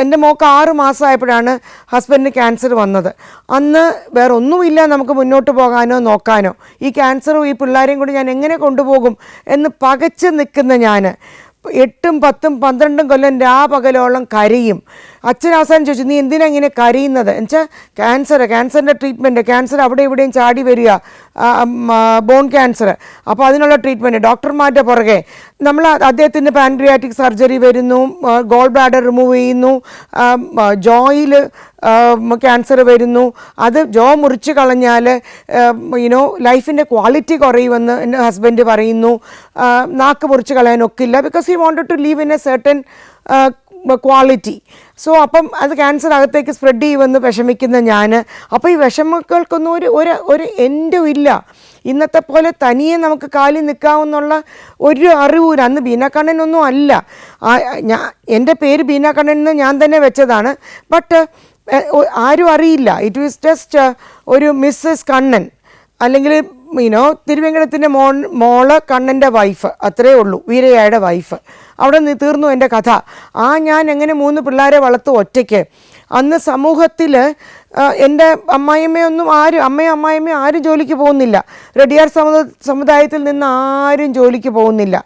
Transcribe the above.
എൻ്റെ മോൾക്ക് 6 മാസമായപ്പോഴാണ് ഹസ്ബൻഡിന് ക്യാൻസർ വന്നത്. അന്ന് വേറെ ഒന്നുമില്ല നമുക്ക് മുന്നോട്ട് പോകാനോ നോക്കാനോ. ഈ ക്യാൻസറും ഈ പിള്ളേരെയും കൂടി ഞാൻ എങ്ങനെ കൊണ്ടുപോകും എന്ന് പകച്ച് നിൽക്കുന്ന ഞാൻ 8, 10, 12 കൊല്ലം പകലോളം കരയും. അച്ഛൻ അവസാനം ചോദിച്ചു, നീ എന്തിനാ ഇങ്ങനെ കരയുന്നത്? എന്നുവെച്ചാൽ ക്യാൻസറിൻ്റെ ട്രീറ്റ്മെൻറ്റ്, ക്യാൻസർ അവിടെ ഇവിടെയും ചാടി വരിക, ബോൺ ക്യാൻസർ. അപ്പോൾ അതിനുള്ള ട്രീറ്റ്മെൻറ്റ് ഡോക്ടർമാരുടെ പുറകെ. നമ്മൾ അദ്ദേഹത്തിൻ്റെ പാൻക്രിയാറ്റിക് സർജറി വരുന്നു, ഗോൾ ബ്ലാഡർ റിമൂവ് ചെയ്യുന്നു, ജോയിൽ ക്യാൻസർ വരുന്നു. അത് ജോ മുറിച്ച് കളഞ്ഞാൽ ലൈഫിൻ്റെ ക്വാളിറ്റി കുറയുമെന്ന് എൻ്റെ ഹസ്ബൻഡ് പറയുന്നു. നാക്ക് മുറിച്ച് കളയാനൊക്കില്ല, because he wanted to live in a certain quality. So അപ്പം അത് ക്യാൻസർ അകത്തേക്ക് സ്പ്രെഡ് ചെയ്യുമെന്ന് വിഷമിക്കുന്ന ഞാൻ. അപ്പോൾ ഈ വിഷമങ്ങൾക്കൊന്നും ഒരു എൻഡും ഇല്ല. ഇന്നത്തെ പോലെ തനിയെ നമുക്ക് കാലിൽ നിൽക്കാമെന്നുള്ള ഒരു അറിവില്ല. അന്ന് ബീന കണ്ണനൊന്നും അല്ല. എൻ്റെ പേര് ബീന കണ്ണൻ എന്ന് ഞാൻ തന്നെ വെച്ചതാണ്. ബട്ട് ആരും അറിയില്ല. ഇറ്റ് വാസ് ജസ്റ്റ് ഒരു മിസ്സസ് കണ്ണൻ, അല്ലെങ്കിൽ തിരുവേങ്കടത്തിൻ്റെ മോള് കണ്ണൻ്റെ വൈഫ്, അത്രയേ ഉള്ളൂ, വീരയ്യയുടെ വൈഫ്. അവിടെ തീർന്നു എൻ്റെ കഥ. ഞാൻ എങ്ങനെ 3 പിള്ളേരെ വളർത്തു ഒറ്റയ്ക്ക്. അന്ന് സമൂഹത്തിൽ എൻ്റെ അമ്മായിയമ്മയൊന്നും അമ്മയും അമ്മായിയമ്മയും ആരും ജോലിക്ക് പോകുന്നില്ല. റെഡിയാർ സമുദായത്തിൽ നിന്ന് ആരും ജോലിക്ക് പോകുന്നില്ല.